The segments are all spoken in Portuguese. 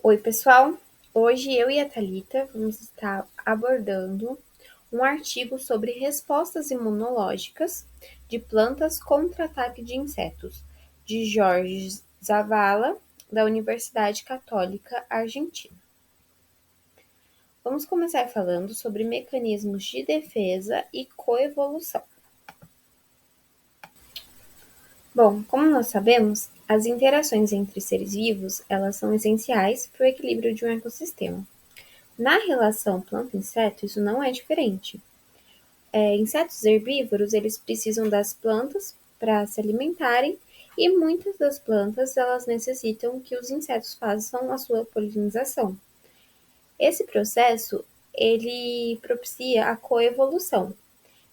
Oi, pessoal! Hoje eu e a Thalita vamos estar abordando um artigo sobre respostas imunológicas de plantas contra ataque de insetos, de Jorge Zavala, da Universidade Católica Argentina. Vamos começar falando sobre mecanismos de defesa e coevolução. Bom, como nós sabemos, as interações entre seres vivos, elas são essenciais para o equilíbrio de um ecossistema. Na relação planta-inseto, isso não é diferente. Insetos herbívoros, eles precisam das plantas para se alimentarem e muitas das plantas, elas necessitam que os insetos façam a sua polinização. Esse processo, ele propicia a coevolução.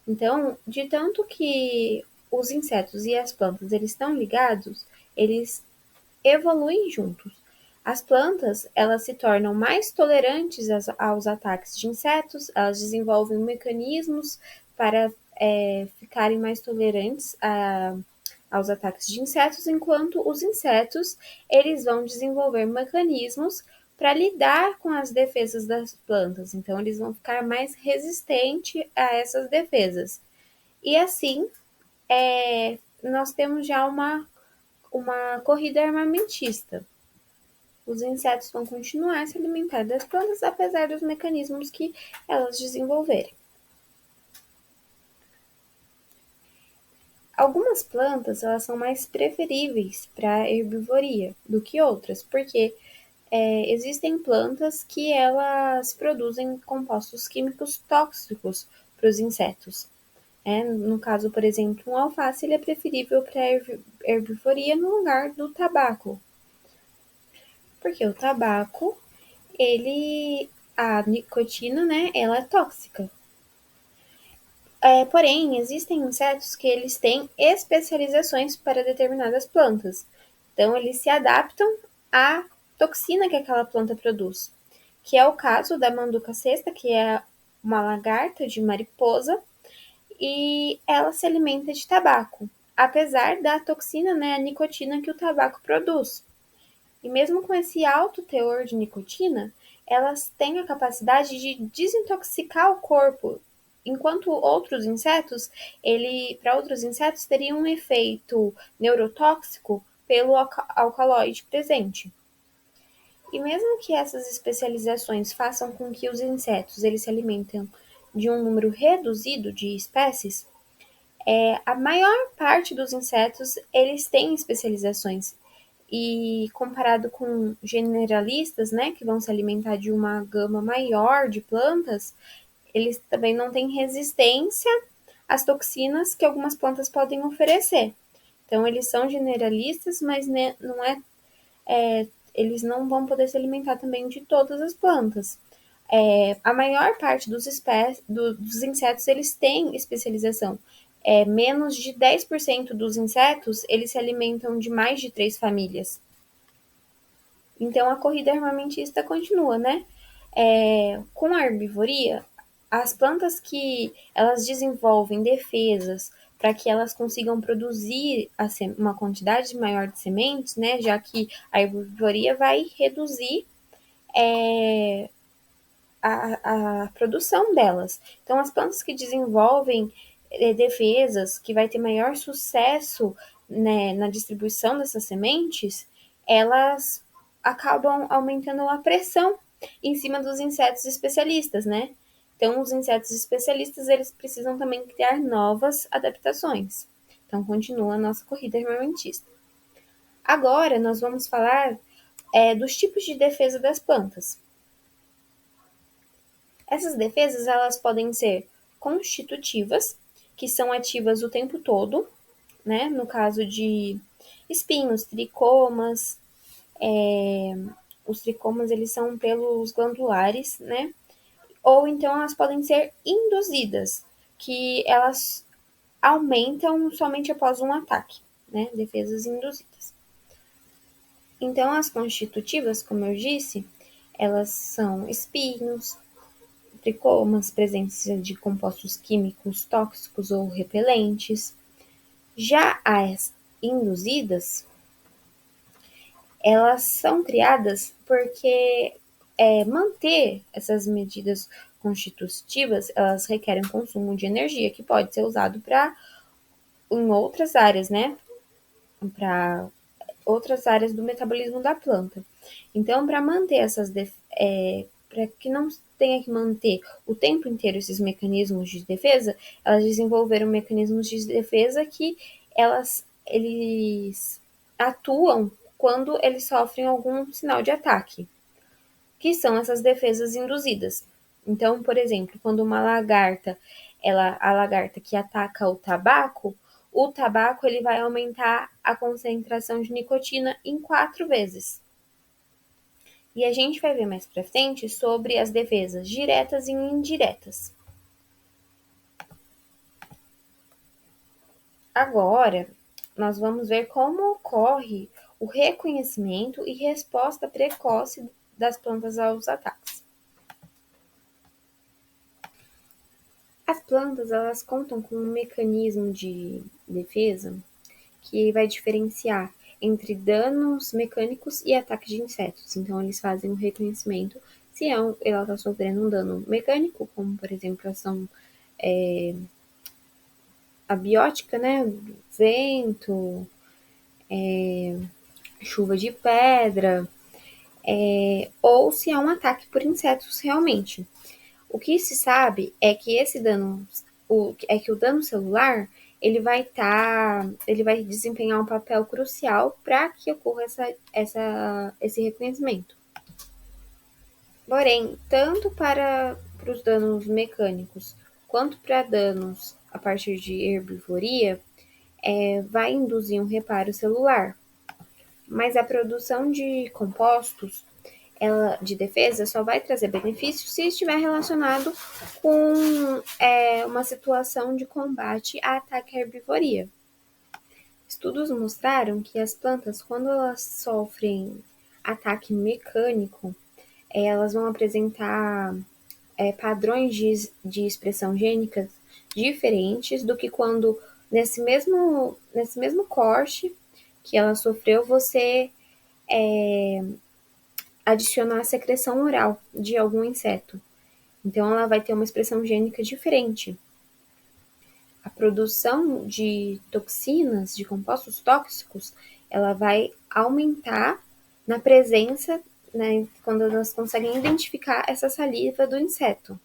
Então, de tanto que os insetos e as plantas, eles estão ligados, eles evoluem juntos. As plantas, elas se tornam mais tolerantes aos ataques de insetos, elas desenvolvem mecanismos para ficarem mais tolerantes aos ataques de insetos, enquanto os insetos, eles vão desenvolver mecanismos para lidar com as defesas das plantas. Então, eles vão ficar mais resistentes a essas defesas. E assim, nós temos já uma corrida armamentista. Os insetos vão continuar a se alimentar das plantas, apesar dos mecanismos que elas desenvolverem. Algumas plantas, elas são mais preferíveis para a herbivoria do que outras, porque existem plantas que elas produzem compostos químicos tóxicos para os insetos. No caso, por exemplo, um alface ele é preferível para a herbivoria no lugar do tabaco, porque o tabaco a nicotina, né, ela é tóxica. Porém, existem insetos que eles têm especializações para determinadas plantas. Então, eles se adaptam à toxina que aquela planta produz, que é o caso da manduca cesta, que é uma lagarta de mariposa, e ela se alimenta de tabaco, apesar da toxina, né, a nicotina que o tabaco produz. E mesmo com esse alto teor de nicotina, elas têm a capacidade de desintoxicar o corpo, enquanto para outros insetos, teria um efeito neurotóxico pelo alcaloide presente. E mesmo que essas especializações façam com que os insetos eles se alimentem de um número reduzido de espécies, a maior parte dos insetos eles têm especializações. E comparado com generalistas, né, que vão se alimentar de uma gama maior de plantas, eles também não têm resistência às toxinas que algumas plantas podem oferecer. Então, eles são generalistas, mas não eles não vão poder se alimentar também de todas as plantas. A maior parte dos insetos, eles têm especialização. Menos de 10% dos insetos, eles se alimentam de mais de 3 famílias. Então, a corrida armamentista continua, né? Com a herbivoria, as plantas que elas desenvolvem defesas para que elas consigam produzir uma quantidade maior de sementes, né? Já que a herbivoria vai reduzir a produção delas. Então, as plantas que desenvolvem defesas, que vai ter maior sucesso, né, na distribuição dessas sementes, elas acabam aumentando a pressão em cima dos insetos especialistas, né? Então, os insetos especialistas, eles precisam também criar novas adaptações. Então, continua a nossa corrida armamentista. Agora, nós vamos falar dos tipos de defesa das plantas. Essas defesas, elas podem ser constitutivas, que são ativas o tempo todo, né? No caso de espinhos, tricomas, os tricomas, eles são pelos glandulares, né? Ou então elas podem ser induzidas, que elas aumentam somente após um ataque, né? Defesas induzidas. Então, as constitutivas, como eu disse, elas são espinhos, tricomas, presença de compostos químicos tóxicos ou repelentes. Já as induzidas, elas são criadas porque manter essas medidas constitutivas, elas requerem consumo de energia que pode ser usado para em outras áreas, né? Para outras áreas do metabolismo da planta. Então, para manter para que não tenha que manter o tempo inteiro esses mecanismos de defesa, elas desenvolveram mecanismos de defesa que eles atuam quando eles sofrem algum sinal de ataque, que são essas defesas induzidas. Então, por exemplo, quando uma lagarta, a lagarta que ataca o tabaco ele vai aumentar a concentração de nicotina em 4 vezes. E a gente vai ver mais para frente sobre as defesas diretas e indiretas. Agora, nós vamos ver como ocorre o reconhecimento e resposta precoce das plantas aos ataques. As plantas, elas contam com um mecanismo de defesa que vai diferenciar entre danos mecânicos e ataques de insetos. Então, eles fazem um reconhecimento se ela está sofrendo um dano mecânico, como, por exemplo, ação abiótica, né? Vento, chuva de pedra, ou se é um ataque por insetos realmente. O que se sabe é que esse dano, o dano celular, ele vai desempenhar um papel crucial para que ocorra esse reconhecimento. Porém, tanto para os danos mecânicos quanto para danos a partir de herbivoria, vai induzir um reparo celular. Mas a produção de compostos de defesa só vai trazer benefício se estiver relacionado com uma situação de combate a ataque à herbivoria. Estudos mostraram que as plantas, quando elas sofrem ataque mecânico, elas vão apresentar padrões de expressão gênica diferentes do que quando nesse mesmo corte que ela sofreu, você adicionar a secreção oral de algum inseto. Então, ela vai ter uma expressão gênica diferente. A produção de toxinas, de compostos tóxicos, ela vai aumentar na presença, né, quando elas conseguem identificar essa saliva do inseto.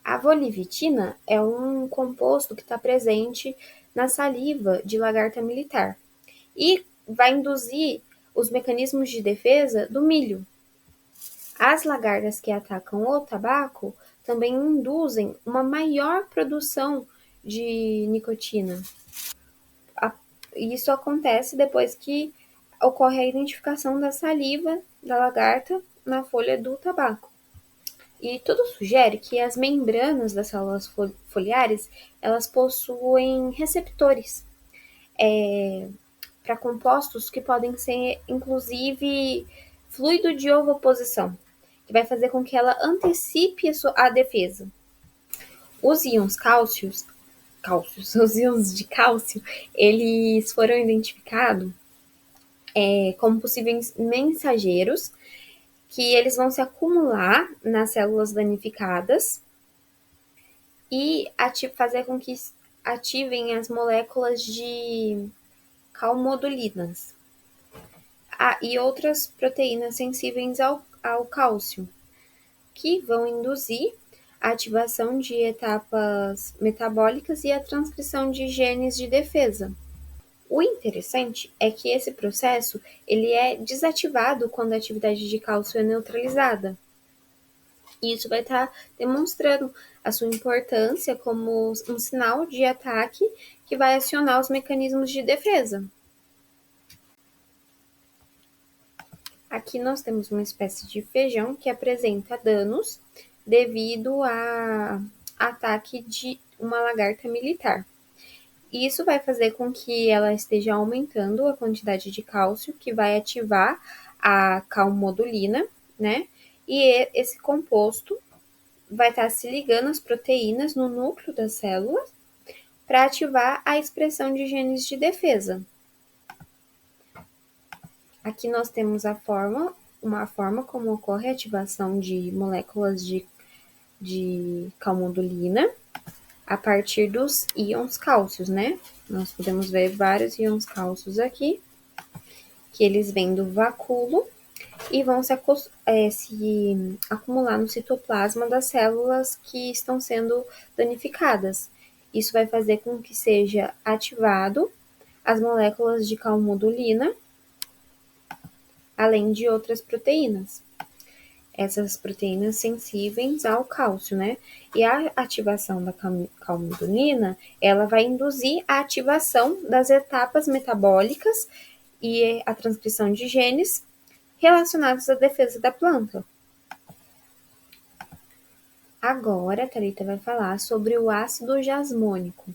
A volivitina é um composto que está presente na saliva de lagarta militar e vai induzir os mecanismos de defesa do milho. As lagartas que atacam o tabaco também induzem uma maior produção de nicotina. Isso acontece depois que ocorre a identificação da saliva da lagarta na folha do tabaco. E tudo sugere que as membranas das células foliares elas possuem receptores para compostos que podem ser, inclusive, fluido de ovoposição, que vai fazer com que ela antecipe a defesa. Os íons os íons de cálcio, eles foram identificados como possíveis mensageiros que eles vão se acumular nas células danificadas e fazer com que ativem as moléculas de calmodulinas e outras proteínas sensíveis ao cálcio, que vão induzir a ativação de etapas metabólicas e a transcrição de genes de defesa. O interessante é que esse processo ele é desativado quando a atividade de cálcio é neutralizada. E isso vai estar demonstrando a sua importância como um sinal de ataque que vai acionar os mecanismos de defesa. Aqui nós temos uma espécie de feijão que apresenta danos devido a ataque de uma lagarta militar. Isso vai fazer com que ela esteja aumentando a quantidade de cálcio, que vai ativar a calmodulina, né? E esse composto vai estar se ligando às proteínas no núcleo das células para ativar a expressão de genes de defesa. Aqui nós temos uma forma como ocorre a ativação de moléculas de calmodulina a partir dos íons cálcios, né? Nós podemos ver vários íons cálcios aqui, que eles vêm do vacúolo e vão se acumular no citoplasma das células que estão sendo danificadas. Isso vai fazer com que seja ativado as moléculas de calmodulina, além de outras proteínas. Essas proteínas sensíveis ao cálcio, né? E a ativação da calmodulina, ela vai induzir a ativação das etapas metabólicas e a transcrição de genes relacionados à defesa da planta. Agora, a Thalita vai falar sobre o ácido jasmônico.